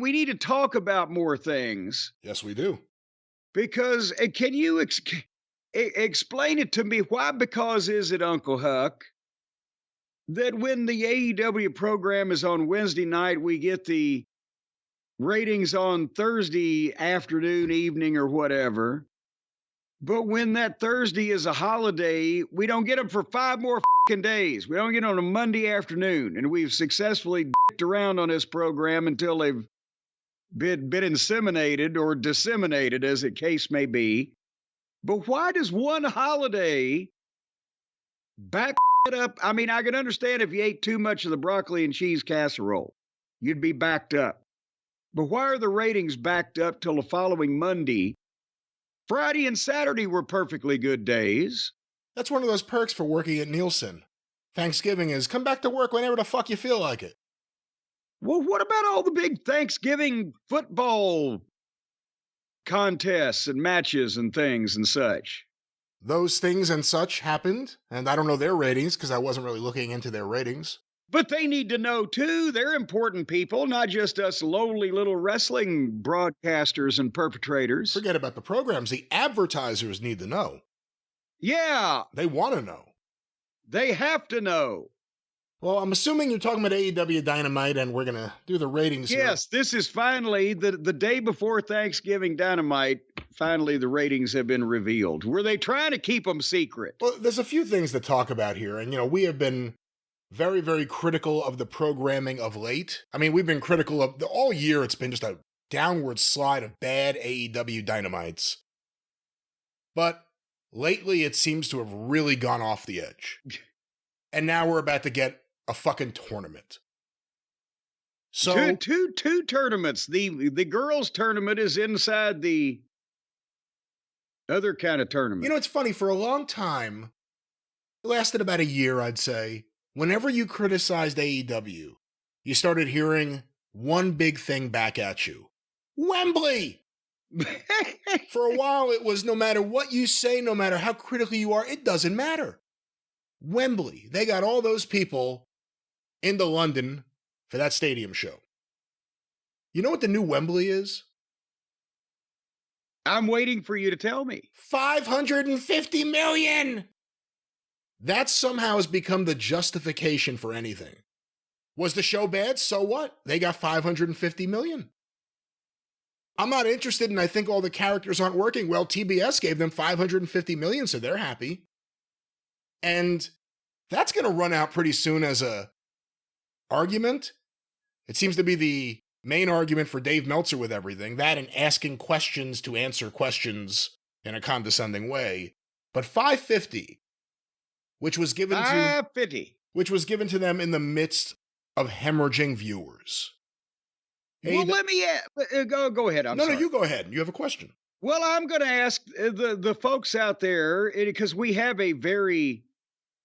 we need to talk about more things. Yes, we do. Because can you explain it to me? Why? Because is it, Uncle Huck, that when the AEW program is on Wednesday night, we get the ratings on Thursday afternoon, evening, or whatever. But when that Thursday is a holiday, we don't get them for 5 more fucking days. We don't get on a Monday afternoon. And we've successfully dicked around on this program until they've been inseminated or disseminated, as the case may be. But why does one holiday back it up? I mean, I can understand if you ate too much of the broccoli and cheese casserole, you'd be backed up. But why are the ratings backed up till the following Monday? Friday and Saturday were perfectly good days. That's one of those perks for working at Nielsen. Thanksgiving is come back to work whenever the fuck you feel like it. Well, what about all the big Thanksgiving football contests and matches and things and such? Those things and such happened, and I don't know their ratings because I wasn't really looking into their ratings. But they need to know, too. They're important people, not just us lowly little wrestling broadcasters and perpetrators. Forget about the programs. The advertisers need to know. Yeah. They want to know. They have to know. Well, I'm assuming you're talking about AEW Dynamite, and we're going to do the ratings here. Yes, this is finally, the day before Thanksgiving Dynamite, finally the ratings have been revealed. Were they trying to keep them secret? Well, there's a few things to talk about here, and, we have been very, very critical of the programming of late. I mean, we've been critical of all year. It's been just a downward slide of bad AEW Dynamites. But lately, it seems to have really gone off the edge. And now we're about to get a fucking tournament. So two tournaments. The girls' tournament is inside the other kind of tournament. It's funny. For a long time, it lasted about a year, I'd say. Whenever you criticized AEW, you started hearing one big thing back at you. Wembley! For a while, it was no matter what you say, no matter how critical you are, it doesn't matter. Wembley. They got all those people into London for that stadium show. You know what the new Wembley is? I'm waiting for you to tell me. 550 million! That somehow has become the justification for anything. Was the show bad? So what? They got 550 million. I'm not interested, and I think all the characters aren't working. Well, TBS gave them 550 million, so they're happy. And that's going to run out pretty soon as a argument. It seems to be the main argument for Dave Meltzer with everything. That and asking questions to answer questions in a condescending way. But 550... which was given to them in the midst of hemorrhaging viewers. Well, let me go ahead. No, you go ahead. You have a question. Well, I'm going to ask the folks out there, because we have a very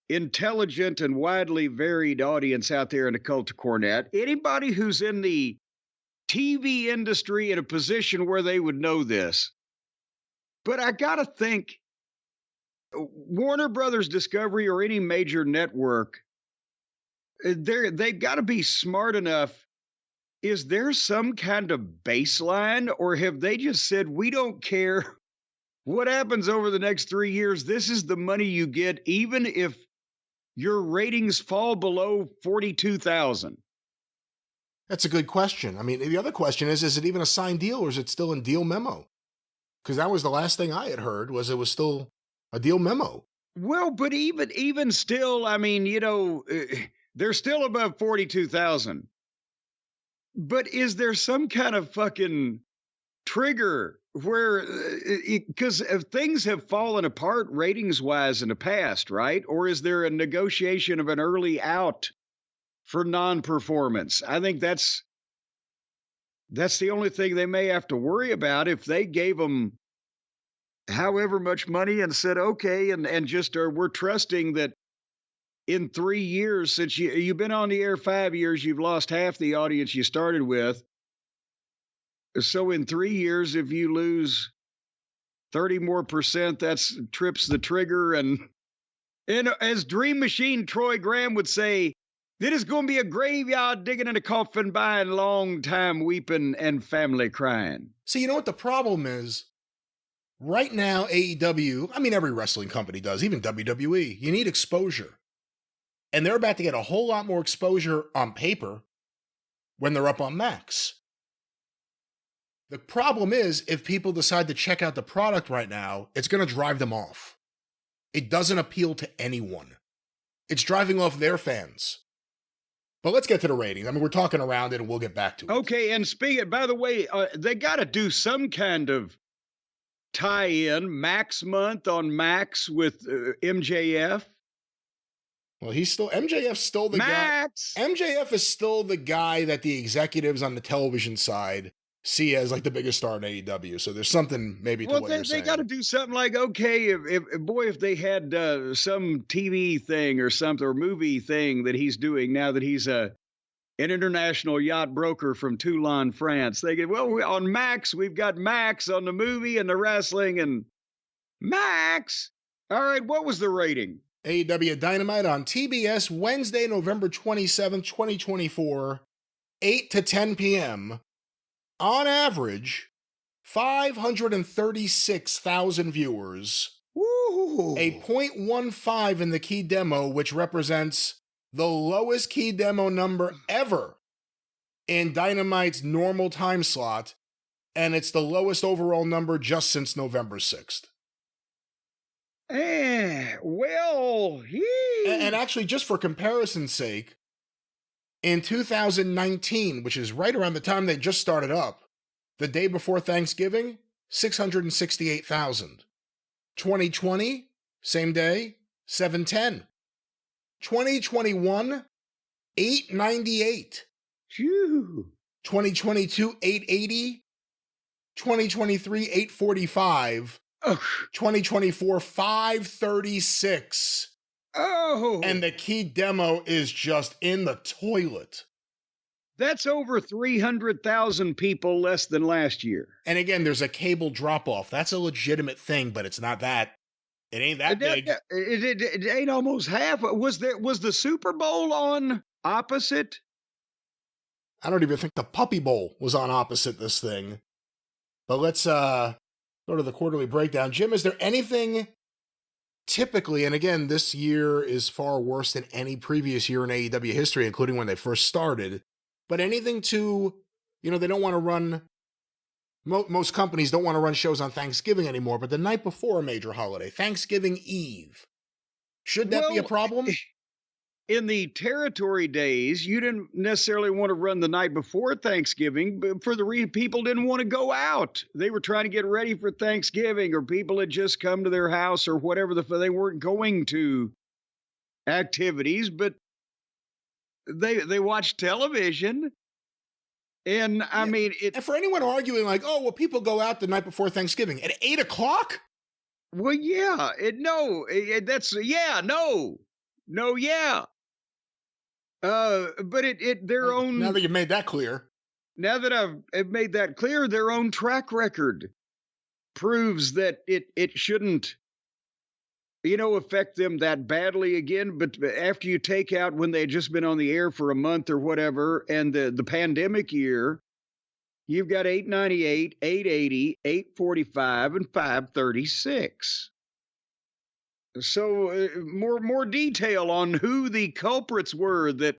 intelligent and widely varied audience out there in the cult of Cornette. Anybody who's in the TV industry in a position where they would know this. But I got to think, Warner Brothers Discovery or any major network, they've got to be smart enough. Is there some kind of baseline, or have they just said, we don't care what happens over the next 3 years? This is the money you get, even if your ratings fall below 42,000. That's a good question. I mean, the other question is it even a signed deal, or is it still in deal memo? Because that was the last thing I had heard, was it was still a deal memo. Well, but even still, I mean, they're still above 42,000. But is there some kind of fucking trigger where, because things have fallen apart ratings-wise in the past, right? Or is there a negotiation of an early out for non-performance? I think that's the only thing they may have to worry about. If they gave them however much money and said, okay, and just we're trusting that in 3 years, since you've been on the air 5 years, you've lost half the audience you started with. So in 3 years, if you lose 30 more percent, that's trips the trigger. And as Dream Machine Troy Graham would say, Then it's going to be a graveyard digging in a coffin, buying long time weeping and family crying. So you know what the problem is? Right now, AEW, I mean, every wrestling company does, even WWE, you need exposure. And they're about to get a whole lot more exposure on paper when they're up on Max. The problem is, if people decide to check out the product right now, it's going to drive them off. It doesn't appeal to anyone. It's driving off their fans. But let's get to the ratings. I mean, we're talking around it and we'll get back to it. Okay, and speaking, by the way, they got to do some kind of tie-in Max month on Max with MJF. Well, MJF's still the Max! guy. MJF is still the guy that the executives on the television side see as like the biggest star in AEW. So there's something maybe to what you're saying. They got to do something like, okay, if they had some TV thing or something, or movie thing that he's doing now that he's an international yacht broker from Toulon, France. They get, well, on Max, we've got Max on the movie and the wrestling and Max. All right, what was the rating? AEW Dynamite on TBS Wednesday, November 27th, 2024, 8 to 10 p.m. On average, 536,000 viewers. Woo! A 0.15 in the key demo, which represents the lowest key demo number ever in Dynamite's normal time slot, and it's the lowest overall number just since November 6th. And actually, just for comparison's sake, in 2019, which is right around the time they just started up, the day before Thanksgiving, 668,000. 2020, same day, 710. 2021, 898. Phew. 2022, 880. 2023, 845. Ugh. 2024, 536. Oh. And the key demo is just in the toilet. That's over 300,000 people less than last year. And again, there's a cable drop-off. That's a legitimate thing, but it's not that. It ain't that big. It ain't almost half. Was the Super Bowl on opposite? I don't even think the Puppy Bowl was on opposite this thing. But let's go to the quarterly breakdown. Jim, is there anything typically, and again, this year is far worse than any previous year in AEW history, including when they first started, but anything to, they don't want to run, most companies don't want to run shows on Thanksgiving anymore, but the night before a major holiday, Thanksgiving Eve, should that be a problem? In the territory days, you didn't necessarily want to run the night before Thanksgiving, but for the reason people didn't want to go out. They were trying to get ready for Thanksgiving, or people had just come to their house or whatever. They weren't going to activities, but they watched television. And I mean, and for anyone arguing like, oh, well, people go out the night before Thanksgiving at 8 o'clock. Well, yeah, no. But their own. Now that you've made that clear. Now that I've made that clear, their own track record proves that it shouldn't, affect them that badly again. But after you take out when they had just been on the air for a month or whatever, and the pandemic year, you've got 898, 880, 845, and 536. So more detail on who the culprits were, that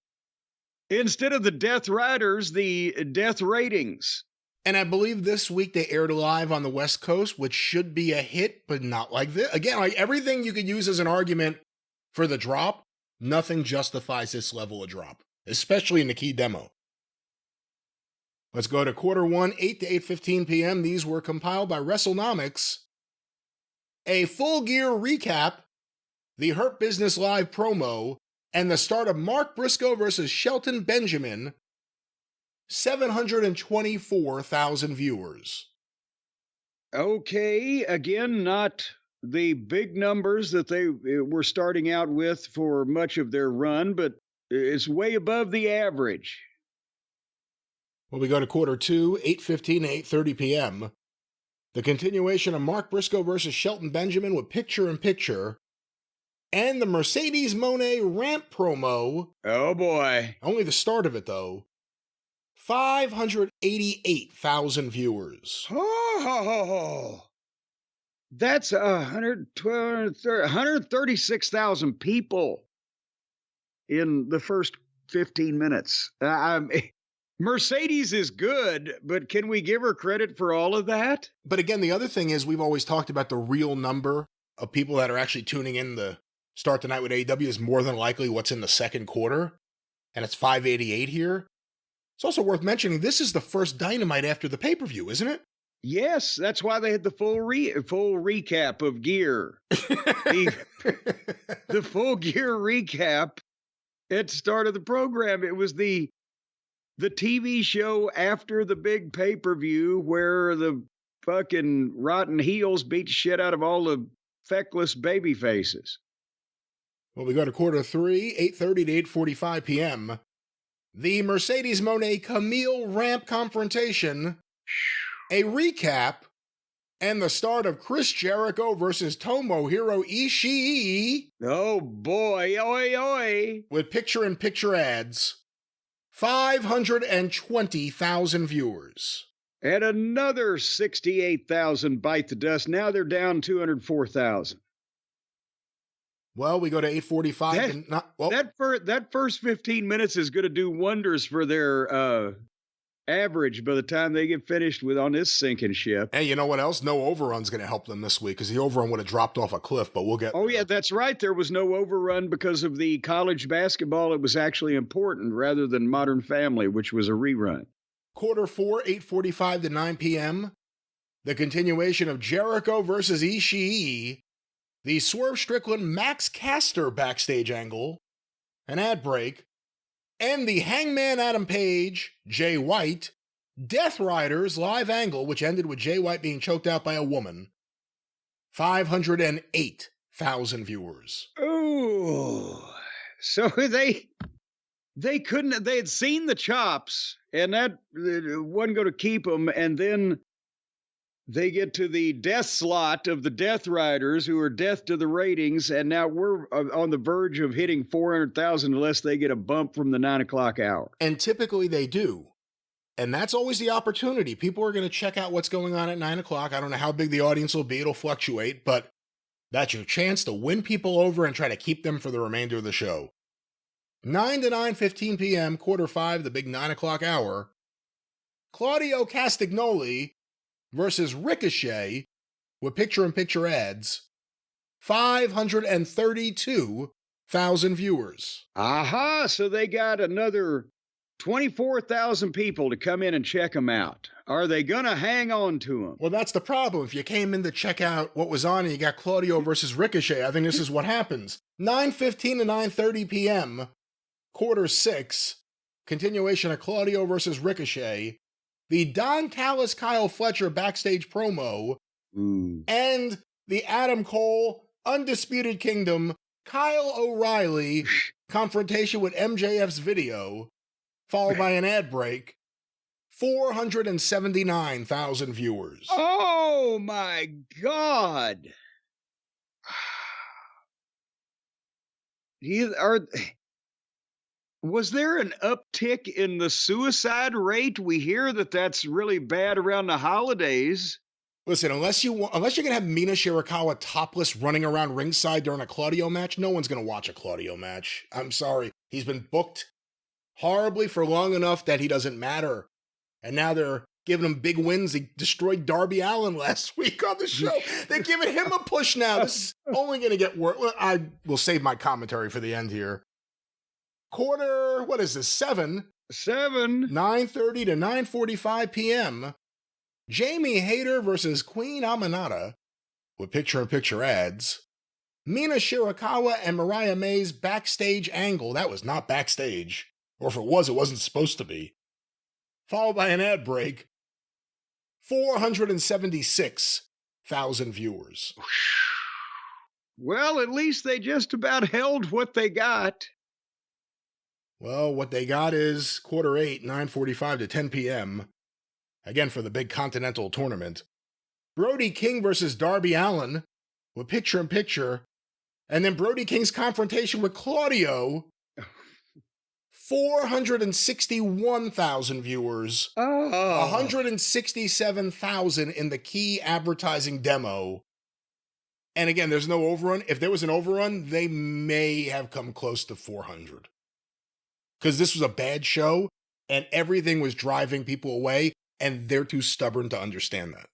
instead of the death riders, the death ratings. And I believe this week they aired live on the West Coast, which should be a hit, but not like this. Again, like everything you could use as an argument for the drop, nothing justifies this level of drop, especially in the key demo. Let's go to quarter one, 8 to 8:15 p.m. These were compiled by WrestleNomics. A full gear recap, the Hurt Business Live promo, and the start of Mark Briscoe versus Shelton Benjamin, 724,000 viewers. Okay, again, not the big numbers that they were starting out with for much of their run, but it's way above the average. Well, we go to quarter two, 8:15 to 8:30 p.m. The continuation of Mark Briscoe versus Shelton Benjamin with picture-in-picture. And the Mercedes Moné ramp promo. Oh, boy. Only the start of it, though. 588,000 viewers. Oh, that's 136,000 people in the first 15 minutes. Mercedes is good, but can we give her credit for all of that? But again, the other thing is we've always talked about the real number of people that are actually tuning in to start the night with AEW is more than likely what's in the second quarter, and it's 588 here. It's also worth mentioning this is the first Dynamite after the pay-per-view, isn't it? Yes, that's why they had the full recap of Gear. the full Gear recap at the start of the program. It was the TV show after the big pay-per-view where the fucking rotten heels beat shit out of all the feckless baby faces. Well, we go to quarter 3, 8:30 to 8:45 p.m. The Mercedes Moné Camille ramp confrontation, a recap, and the start of Chris Jericho versus Tomohiro Ishii. Oh boy, oi, oi. With picture-in-picture ads. 520,000 viewers. And another 68,000 bite the dust. Now they're down 204,000. Well, we go to 8:45. That first 15 minutes is going to do wonders for their average by the time they get finished with on this sinking ship. Hey, you know what else? No overrun's going to help them this week because the overrun would have dropped off a cliff, but we'll get there. Yeah, that's right. There was no overrun because of the college basketball. It was actually important rather than Modern Family, which was a rerun. Quarter 4, 8:45 to 9 p.m. The continuation of Jericho versus Ishii. The Swerve Strickland Max Caster backstage angle. An ad break. And the Hangman Adam Page, Jay White, Death Riders live angle, which ended with Jay White being choked out by a woman. 508,000 viewers. Ooh. So they couldn't, they had seen the chops, and that wasn't going to keep them, and then they get to the death slot of the Death Riders, who are death to the ratings, and now we're on the verge of hitting 400,000 unless they get a bump from the 9 o'clock hour. And typically they do. And that's always the opportunity. People are going to check out what's going on at 9 o'clock. I don't know how big the audience will be. It'll fluctuate, but that's your chance to win people over and try to keep them for the remainder of the show. 9 to 9:15 p.m., quarter 5, the big 9 o'clock hour. Claudio Castagnoli versus Ricochet with picture-in-picture ads. 532,000 viewers. Aha! So they got another 24,000 people to come in and check them out. Are they going to hang on to them? Well, that's the problem. If you came in to check out what was on and you got Claudio versus Ricochet, I think this is what happens. 9:15 to 9:30 p.m., quarter 6, continuation of Claudio versus Ricochet. The Don Callis Kyle Fletcher backstage promo, and the Adam Cole Undisputed Kingdom Kyle O'Reilly confrontation with MJF's video, followed by an ad break. 479,000 viewers. Oh my God. Was there an uptick in the suicide rate? We hear that that's really bad around the holidays. Listen, unless you're going to have Mina Shirakawa topless running around ringside during a Claudio match, no one's going to watch a Claudio match. I'm sorry. He's been booked horribly for long enough that he doesn't matter. And now they're giving him big wins. They destroyed Darby Allin last week on the show. They're giving him a push now. This is only going to get worse. I will save my commentary for the end here. Quarter, what is this, 7? 9:30 to 9:45 p.m. Jamie Hayter versus Queen Aminata with picture-in-picture ads. Mina Shirakawa and Mariah May's backstage angle. That was not backstage. Or if it was, it wasn't supposed to be. Followed by an ad break. 476,000 viewers. Well, at least they just about held what they got. Well, what they got is quarter 8, 9:45 to 10 p.m. Again for the big Continental tournament. Brody King versus Darby Allin with picture-in-picture. And then Brody King's confrontation with Claudio, 461,000 viewers, 167,000 in the key advertising demo. And again, there's no overrun. If there was an overrun, they may have come close to 400. Because this was a bad show, and everything was driving people away, and they're too stubborn to understand that.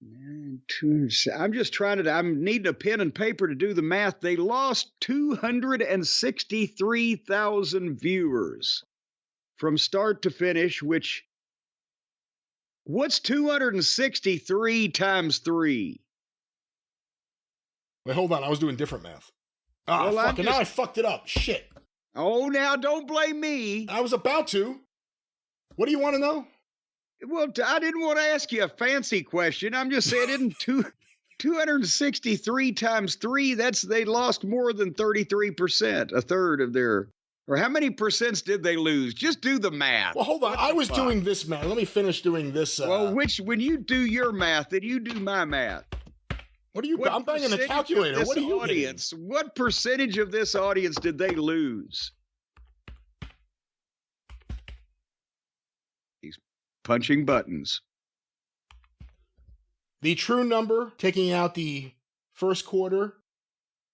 I'm just trying to, I'm needing a pen and paper to do the math. They lost 263,000 viewers from start to finish, what's 263 times 3? Wait, hold on. I was doing different math. Now I fucked it up. Shit. Oh, now don't blame me. I was about to. What do you want to know? Well, I didn't want to ask you a fancy question. I'm just saying, isn't 263 times 3, they lost more than 33%, a third of their, or how many percents did they lose? Just do the math. Well, hold on. I was doing this math. Let me finish doing this. Well, when you do your math, then you do my math. What are you? I'm banging a calculator. What are you audience? What percentage of this audience did they lose? He's punching buttons. The true number, taking out the first quarter,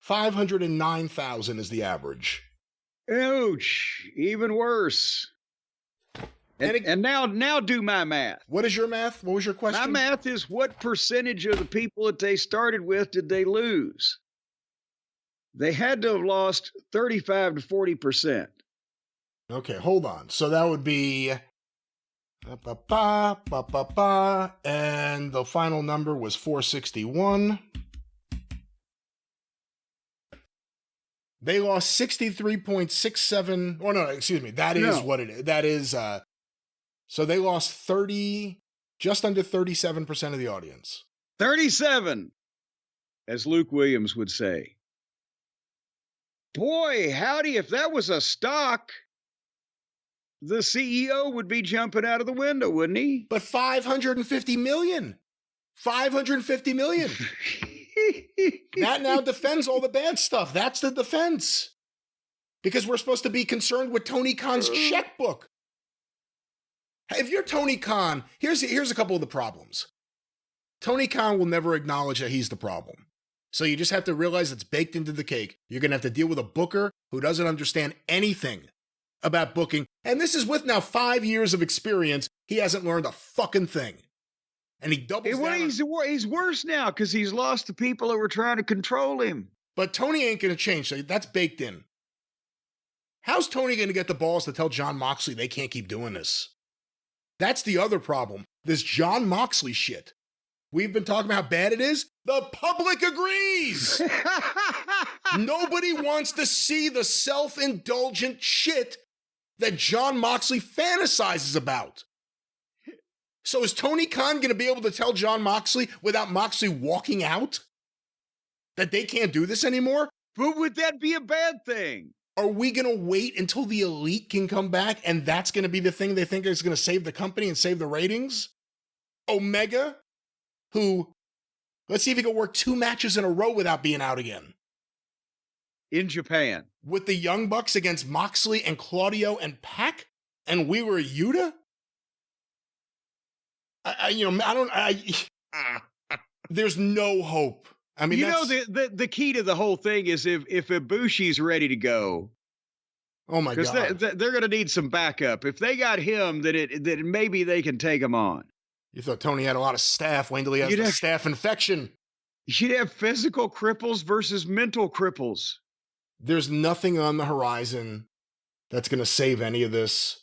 509,000 is the average. Ouch! Even worse. And now do my math. What is your math? What was your question? My math is, what percentage of the people that they started with did they lose? They had to have lost 35 to 40%. Okay, hold on. So that would be... and the final number was 461. They lost 63.67. Oh, no, excuse me. That is what it is. That is... So they lost just under 37% of the audience. 37, as Luke Williams would say. Boy, howdy, if that was a stock, the CEO would be jumping out of the window, wouldn't he? But 550 million. 550 million. That now defends all the bad stuff. That's the defense. Because we're supposed to be concerned with Tony Khan's checkbook. If you're Tony Khan, here's a couple of the problems. Tony Khan will never acknowledge that he's the problem. So you just have to realize it's baked into the cake. You're going to have to deal with a booker who doesn't understand anything about booking. And this is with now 5 years of experience. He hasn't learned a fucking thing. And he doubles down. He's worse now because he's lost the people that were trying to control him. But Tony ain't going to change. So that's baked in. How's Tony going to get the balls to tell Jon Moxley they can't keep doing this? That's the other problem. This Jon Moxley shit. We've been talking about how bad it is. The public agrees. Nobody wants to see the self-indulgent shit that Jon Moxley fantasizes about. So is Tony Khan going to be able to tell Jon Moxley without Moxley walking out that they can't do this anymore? But would that be a bad thing? Are we going to wait until the elite can come back and that's going to be the thing they think is going to save the company and save the ratings? Omega, who, let's see if he can work 2 matches in a row without being out again. In Japan. With the Young Bucks against Moxley and Claudio and Pac and Wheeler Yuta? There's no hope. I mean, the key to the whole thing is if Ibushi's ready to go. Oh my God! Because they're going to need some backup. If they got him, then maybe they can take him on. You thought Tony had a lot of staff. Wait until he has the staph infection. You'd have physical cripples versus mental cripples. There's nothing on the horizon that's going to save any of this.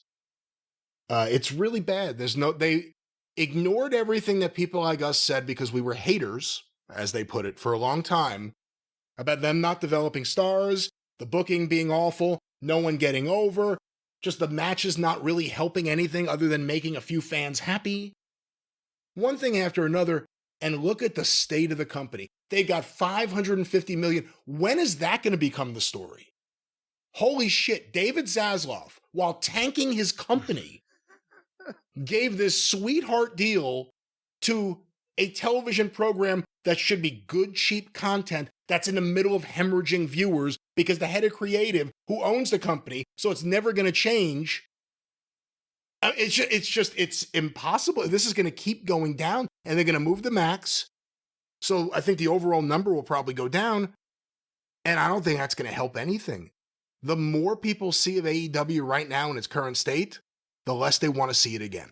It's really bad. They ignored everything that people like us said because we were haters, as they put it, for a long time, about them not developing stars, the booking being awful, no one getting over, just the matches not really helping anything other than making a few fans happy. One thing after another, and look at the state of the company. They've got $550 million. When is that going to become the story? Holy shit, David Zaslav, while tanking his company, gave this sweetheart deal to a television program that should be good, cheap content that's in the middle of hemorrhaging viewers because the head of creative who owns the company, so it's never going to change. It's impossible. This is going to keep going down, and they're going to move the max. So I think the overall number will probably go down, and I don't think that's going to help anything. The more people see of AEW right now in its current state, the less they want to see it again.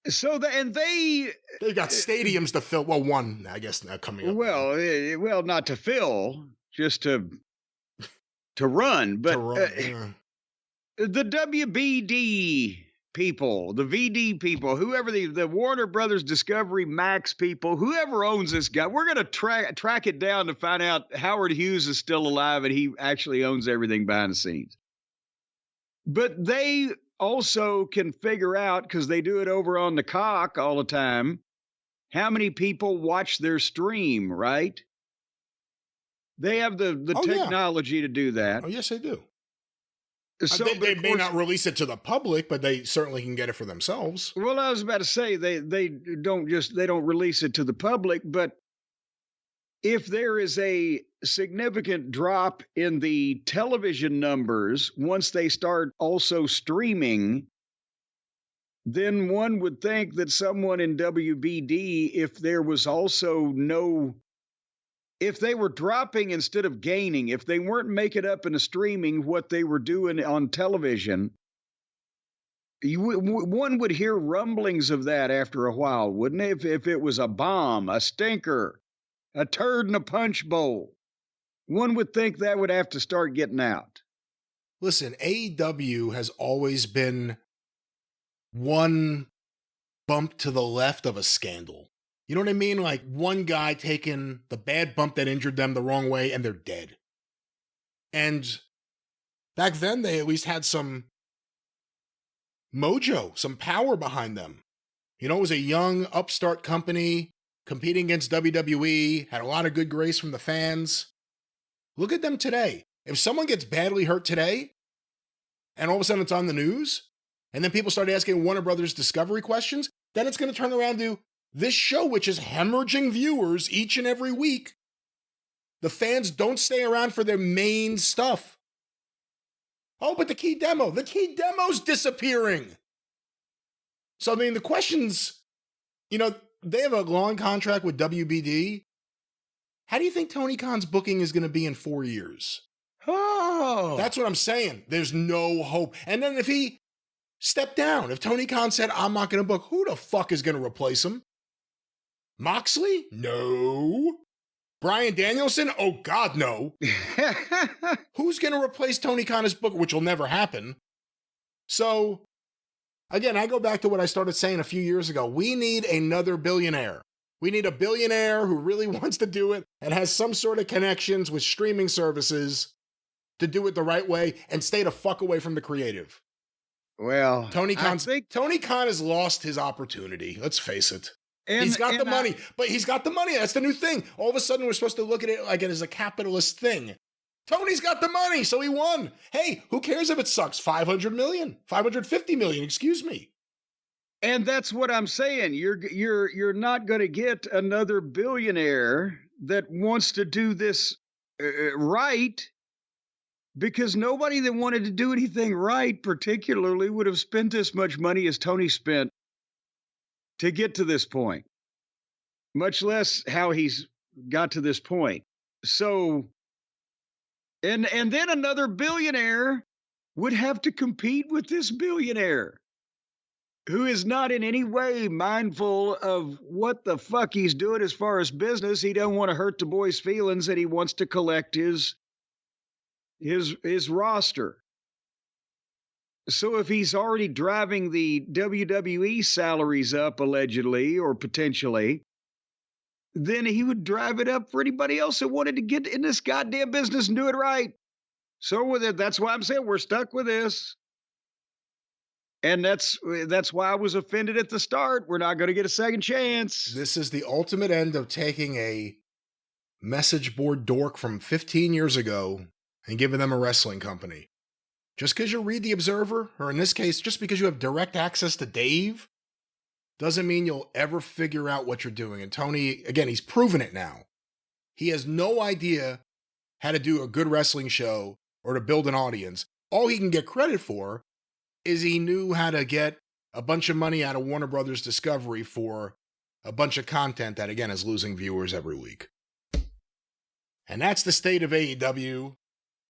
So they got stadiums to fill. Well, one, I guess, coming up. Well, not to fill, just to run. But yeah. The WBD people, the VD people, whoever the Warner Brothers Discovery Max people, whoever owns this guy, we're going to track it down to find out Howard Hughes is still alive and he actually owns everything behind the scenes. But they also can figure out, because they do it over on the cock all the time, how many people watch their stream, right? They have the technology to do that. Oh, yes, they do. So they may not release it to the public, but they certainly can get it for themselves. Well, I was about to say they don't release it to the public, but if there is a significant drop in the television numbers once they start also streaming, then one would think that someone in WBD, if they were dropping instead of gaining, if they weren't making up in the streaming what they were doing on television, one would hear rumblings of that after a while, wouldn't it? If it was a bomb, a stinker, a turd in a punch bowl, one would think that would have to start getting out. Listen, AEW has always been one bump to the left of a scandal. You know what I mean? Like one guy taking the bad bump that injured them the wrong way and they're dead. And back then they at least had some mojo, some power behind them. You know, it was a young upstart company competing against WWE, had a lot of good grace from the fans. Look at them today. If someone gets badly hurt today and all of a sudden it's on the news and then people start asking Warner Brothers Discovery questions, then it's going to turn around to this show, which is hemorrhaging viewers each and every week. The fans don't stay around for their main stuff. Oh, but the key demo's disappearing. So, I mean, the questions, you know, they have a long contract with WBD. How do you think Tony Khan's booking is going to be in 4 years? Oh, that's what I'm saying. There's no hope. And then if he stepped down, if Tony Khan said, I'm not going to book, who the fuck is going to replace him? Moxley? No. Bryan Danielson? Oh, God, no. Who's going to replace Tony Khan as booker, which will never happen? So, again, I go back to what I started saying a few years ago. We need another billionaire. We need a billionaire who really wants to do it and has some sort of connections with streaming services to do it the right way and stay the fuck away from the creative. Well, Tony Khan has lost his opportunity. Let's face it. He's got the money, but he's got the money. That's the new thing. All of a sudden, we're supposed to look at it like it is a capitalist thing. Tony's got the money, so he won. Hey, who cares if it sucks? 500 million, 550 million, excuse me. And that's what I'm saying. You're not going to get another billionaire that wants to do this right, because nobody that wanted to do anything right particularly would have spent as much money as Tony spent to get to this point, much less how he's got to this point. So, and then another billionaire would have to compete with this billionaire who is not in any way mindful of what the fuck he's doing as far as business. He don't want to hurt the boy's feelings, and he wants to collect his roster. So if he's already driving the WWE salaries up, allegedly or potentially, then he would drive it up for anybody else that wanted to get in this goddamn business and do it right. So with it, that's why I'm saying we're stuck with this. And that's why I was offended at the start. We're not going to get a second chance. This is the ultimate end of taking a message board dork from 15 years ago and giving them a wrestling company. Just because you read the Observer, or in this case, just because you have direct access to Dave, doesn't mean you'll ever figure out what you're doing. And Tony, again, he's proven it now. He has no idea how to do a good wrestling show or to build an audience. All he can get credit for is he knew how to get a bunch of money out of Warner Brothers Discovery for a bunch of content that, again, is losing viewers every week. And that's the state of AEW.